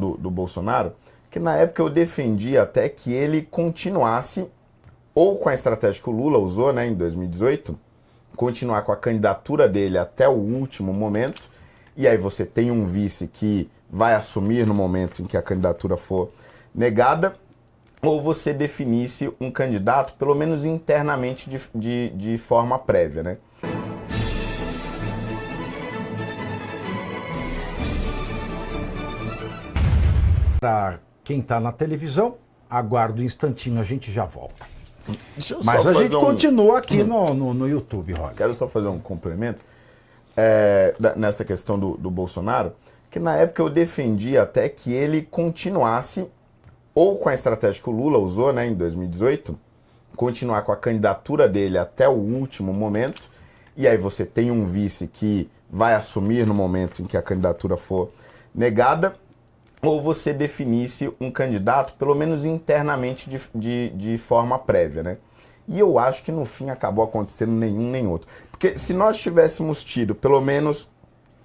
do Bolsonaro, que na época eu defendi até que ele continuasse, ou com a estratégia que o Lula usou, né, em 2018, continuar com a candidatura dele até o último momento, e aí você tem um vice que vai assumir no momento em que a candidatura for negada, ou você definisse um candidato, pelo menos internamente, de forma prévia, né? Para quem está na televisão, aguarda um instantinho, a gente já volta. Mas a gente continua aqui no YouTube, Roger. Quero só fazer um complemento nessa questão do Bolsonaro, que na época eu defendi até que ele continuasse, ou com a estratégia que o Lula usou, né, em 2018, continuar com a candidatura dele até o último momento, e aí você tem um vice que vai assumir no momento em que a candidatura for negada, ou você definisse um candidato, pelo menos internamente, de forma prévia, né? E eu acho que no fim acabou acontecendo nenhum nem outro. Porque se nós tivéssemos tido, pelo menos,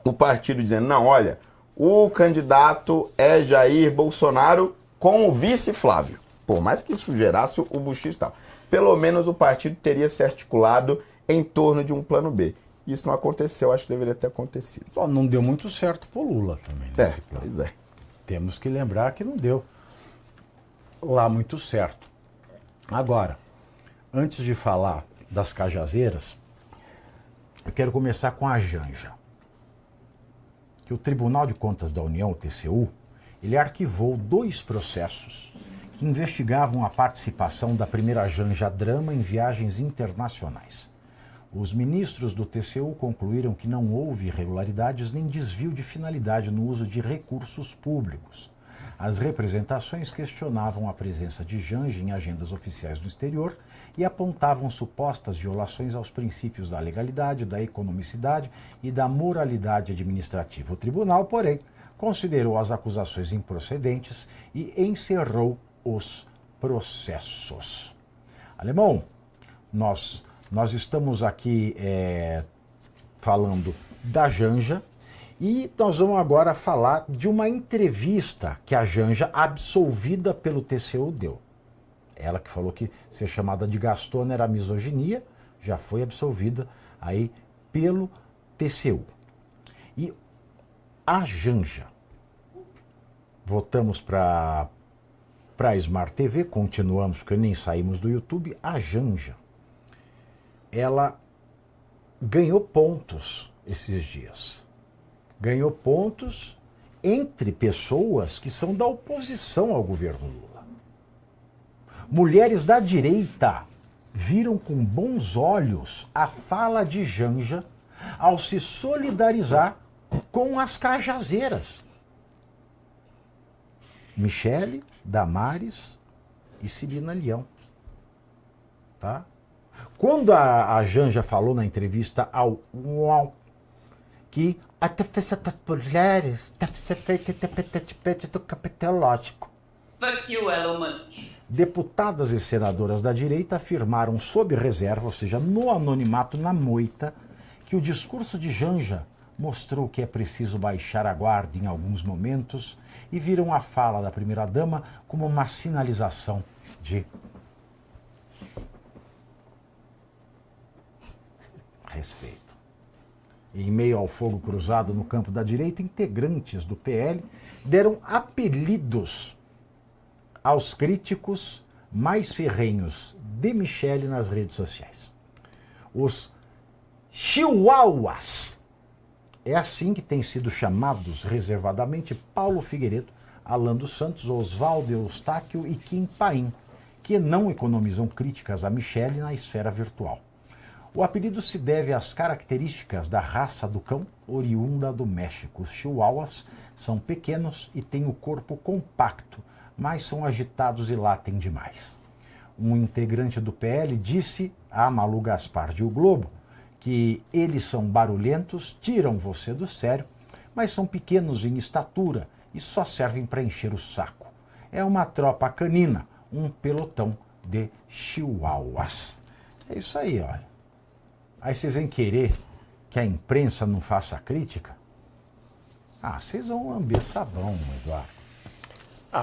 o partido dizendo, não, olha, o candidato é Jair Bolsonaro com o vice Flávio. Por mais que isso gerasse o buchicho e tal. Pelo menos o partido teria se articulado em torno de um plano B. Isso não aconteceu, acho que deveria ter acontecido. Bom, não deu muito certo pro Lula também nesse plano. Pois é. Temos que lembrar que não deu lá muito certo. Agora, antes de falar das cajazeiras, eu quero começar com a Janja. Que o Tribunal de Contas da União, o TCU, ele arquivou 2 processos que investigavam a participação da primeira Janja Drama em viagens internacionais. Os ministros do TCU concluíram que não houve irregularidades nem desvio de finalidade no uso de recursos públicos. As representações questionavam a presença de Janja em agendas oficiais do exterior e apontavam supostas violações aos princípios da legalidade, da economicidade e da moralidade administrativa. O tribunal, porém, considerou as acusações improcedentes e encerrou os processos. Alemão, nós estamos aqui falando da Janja e nós vamos agora falar de uma entrevista que a Janja, absolvida pelo TCU, deu. Ela que falou que ser chamada de gastona era misoginia, já foi absolvida aí pelo TCU. E a Janja, voltamos para a Smart TV, continuamos porque nem saímos do YouTube, a Janja, ela ganhou pontos esses dias. Ganhou pontos entre pessoas que são da oposição ao governo Lula. Mulheres da direita viram com bons olhos a fala de Janja ao se solidarizar com as cajazeiras. Michele, Damares e Celina Leão. Tá? Quando a Janja falou na entrevista ao UOL que a defesa das mulheres deve ser feita independentemente do capital lógico. Fuck you, Elon Musk. Deputadas e senadoras da direita afirmaram sob reserva, ou seja, no anonimato, na moita, que o discurso de Janja mostrou que é preciso baixar a guarda em alguns momentos e viram a fala da primeira-dama como uma sinalização de respeito. Em meio ao fogo cruzado no campo da direita, integrantes do PL deram apelidos aos críticos mais ferrenhos de Michele nas redes sociais. Os chihuahuas. É assim que têm sido chamados reservadamente Paulo Figueiredo, Alan dos Santos, Oswaldo Eustáquio e Kim Paim, que não economizam críticas a Michele na esfera virtual. O apelido se deve às características da raça do cão oriunda do México. Os chihuahuas são pequenos e têm o corpo compacto, mas são agitados e latem demais. Um integrante do PL disse a Malu Gaspar de O Globo que eles são barulhentos, tiram você do sério, mas são pequenos em estatura e só servem para encher o saco. É uma tropa canina, um pelotão de chihuahuas. É isso aí, olha. Aí vocês vêm querer que a imprensa não faça crítica? Ah, vocês vão lamber sabão, Eduardo.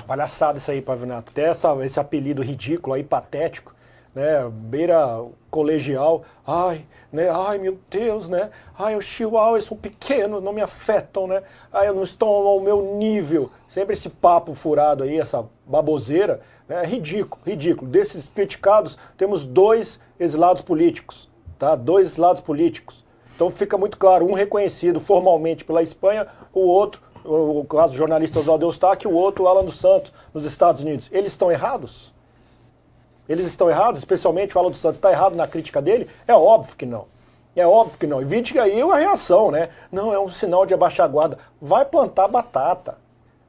Palhaçada isso aí, Pavinato. Até esse apelido ridículo aí, patético, né? Beira colegial. Ai, né? Ai, meu Deus, né? Ai, os chihuahuas são pequenos, não me afetam, né? Ai, eu não estou ao meu nível. Sempre esse papo furado aí, essa baboseira, né? É ridículo, ridículo. Desses criticados, temos 2 exilados políticos, tá? 2 exilados políticos. Então fica muito claro, um reconhecido formalmente pela Espanha, o outro, o caso do jornalista Oswaldo Eustáquio, o outro, o Alan dos Santos, nos Estados Unidos. Eles estão errados? Eles estão errados? Especialmente o Alan dos Santos está errado na crítica dele? É óbvio que não. É óbvio que não. E vide aí a reação, né? Não, é um sinal de abaixar a guarda. Vai plantar batata.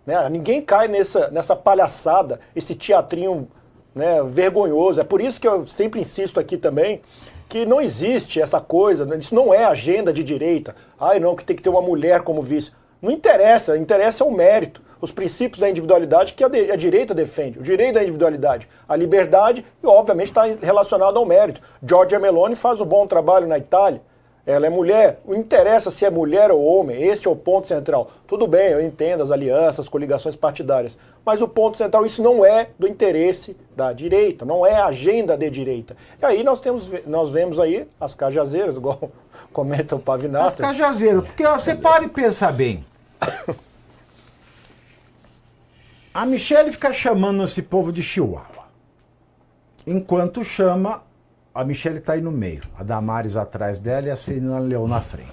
Né? Ninguém cai nessa palhaçada, esse teatrinho, né, vergonhoso. É por isso que eu sempre insisto aqui também que não existe essa coisa, né? Isso não é agenda de direita. Ai, não, que tem que ter uma mulher como vice. Não interessa, interessa é o mérito, os princípios da individualidade que a direita defende, o direito da individualidade, a liberdade e obviamente está relacionado ao mérito. Giorgia Meloni faz um bom trabalho na Itália, ela é mulher, não interessa se é mulher ou homem, este é o ponto central. Tudo bem, eu entendo as alianças, as coligações partidárias, mas o ponto central, isso não é do interesse da direita, não é agenda de direita. E aí nós vemos aí as cajazeiras, igual comenta o Pavinato. As cajazeiras, porque você para e pensa bem. A Michelle fica chamando esse povo de chihuahua. Enquanto chama, a Michelle está aí no meio. A Damares atrás dela e a Celina Leão na frente.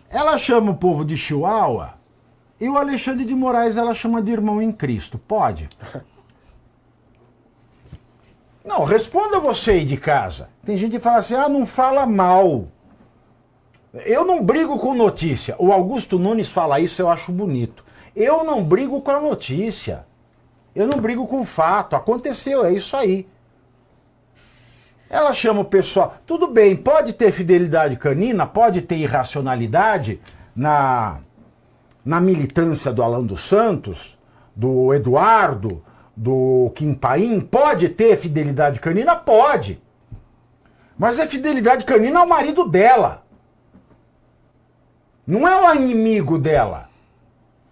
Ela chama o povo de chihuahua e o Alexandre de Moraes ela chama de irmão em Cristo. Pode? Não, responda você aí de casa. Tem gente que fala assim, não fala mal. Eu não brigo com notícia. O Augusto Nunes fala isso, eu acho bonito. Eu não brigo com a notícia. Eu não brigo com o fato. Aconteceu, é isso aí. Ela chama o pessoal. Tudo bem, pode ter fidelidade canina, pode ter irracionalidade na militância do Alan dos Santos, do Eduardo, do Kim Paim. Pode ter fidelidade canina? Pode. Mas a fidelidade canina ao marido dela. Não é o inimigo dela.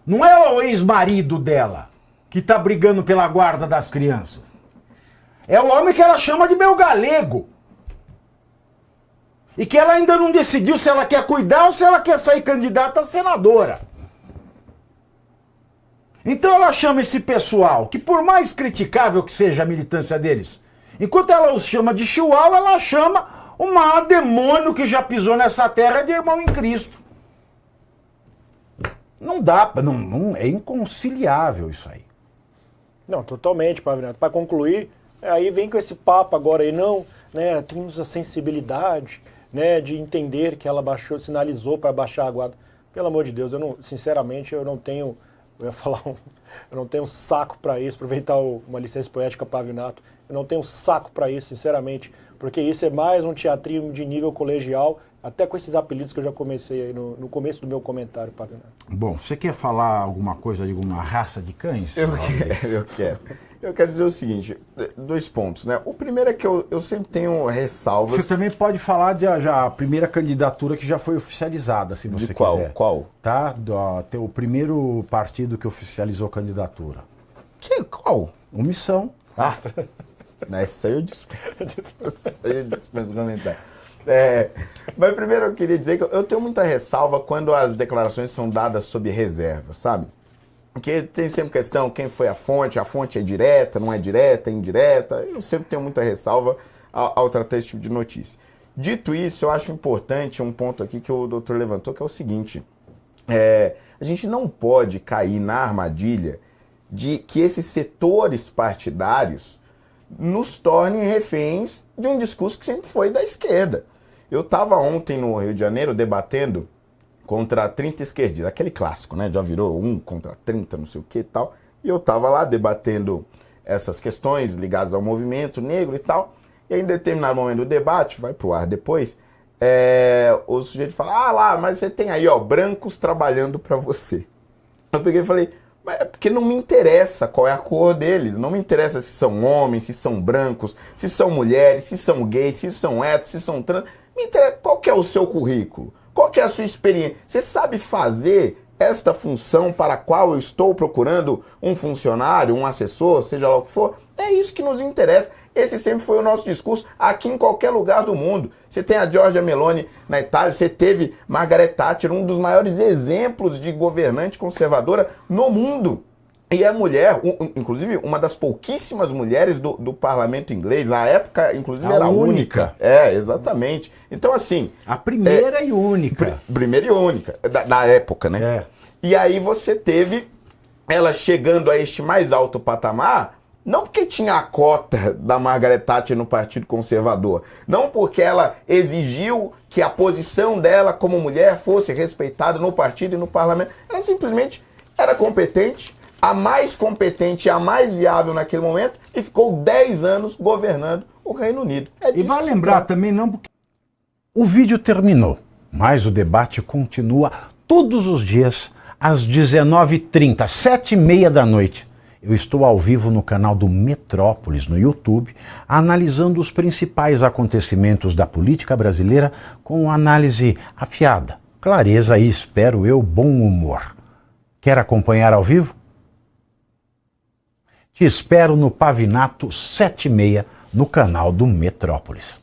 Não é o ex-marido dela que está brigando pela guarda das crianças. É o homem que ela chama de meu galego. E que ela ainda não decidiu se ela quer cuidar ou se ela quer sair candidata a senadora. Então ela chama esse pessoal, que por mais criticável que seja a militância deles, enquanto ela os chama de chihuahua, ela chama o maior demônio que já pisou nessa terra de irmão em Cristo. Não dá, não é inconciliável isso aí. Não, totalmente, Pavinato. Para concluir, aí vem com esse papo agora aí, não, né, temos a sensibilidade, né, de entender que ela sinalizou para baixar a guarda. Pelo amor de Deus, sinceramente, eu não tenho, eu não tenho saco para isso, aproveitar uma licença poética Pavinato, eu não tenho saco para isso, sinceramente, porque isso é mais um teatrinho de nível colegial, até com esses apelidos que eu já comecei aí no começo do meu comentário, Pavinato. Bom, você quer falar alguma coisa de alguma raça de cães? Eu quero. Eu quero dizer o seguinte, 2 pontos, né? O primeiro é que eu sempre tenho ressalvas... Você também pode falar de a primeira candidatura que já foi oficializada, se você quiser. Qual? Tá? O primeiro partido que oficializou a candidatura. Qual? Omissão. Essa aí eu dispenso. Essa aí eu dispenso comentar. Mas primeiro eu queria dizer que eu tenho muita ressalva quando as declarações são dadas sob reserva, sabe? Porque tem sempre questão, quem foi a fonte é direta, não é direta, é indireta. Eu sempre tenho muita ressalva ao tratar esse tipo de notícia. Dito isso, eu acho importante um ponto aqui que o doutor levantou, que é o seguinte. A gente não pode cair na armadilha de que esses setores partidários nos tornem reféns de um discurso que sempre foi da esquerda. Eu estava ontem no Rio de Janeiro debatendo contra 30 esquerdistas, aquele clássico, né? Já virou 1 contra 30, não sei o que e tal. E eu estava lá debatendo essas questões ligadas ao movimento negro e tal. E aí, em determinado momento do debate, vai pro ar depois, o sujeito fala, mas você tem aí, brancos trabalhando para você. Eu peguei e falei, mas é porque não me interessa qual é a cor deles, não me interessa se são homens, se são brancos, se são mulheres, se são gays, se são héteros, se são trans. Me interessa qual que é o seu currículo, qual que é a sua experiência. Você sabe fazer esta função para a qual eu estou procurando um funcionário, um assessor, seja lá o que for? É isso que nos interessa. Esse sempre foi o nosso discurso aqui em qualquer lugar do mundo. Você tem a Giorgia Meloni na Itália, você teve Margaret Thatcher, um dos maiores exemplos de governante conservadora no mundo. E é mulher, inclusive uma das pouquíssimas mulheres do parlamento inglês, na época, inclusive, era a única. É, exatamente. Então, assim... A primeira e única. Primeira e única, da época, né? É. E aí você teve ela chegando a este mais alto patamar, não porque tinha a cota da Margaret Thatcher no Partido Conservador, não porque ela exigiu que a posição dela como mulher fosse respeitada no partido e no parlamento. Ela simplesmente era competente, a mais competente e a mais viável naquele momento, e ficou 10 anos governando o Reino Unido. E vale lembrar também, não, porque o vídeo terminou, mas o debate continua todos os dias às 19h30, 7h30 da noite. Eu estou ao vivo no canal do Metrópolis, no YouTube, analisando os principais acontecimentos da política brasileira com análise afiada, clareza e, espero eu, bom humor. Quer acompanhar ao vivo? Te espero no Pavinato 7h30 no canal do Metrópolis.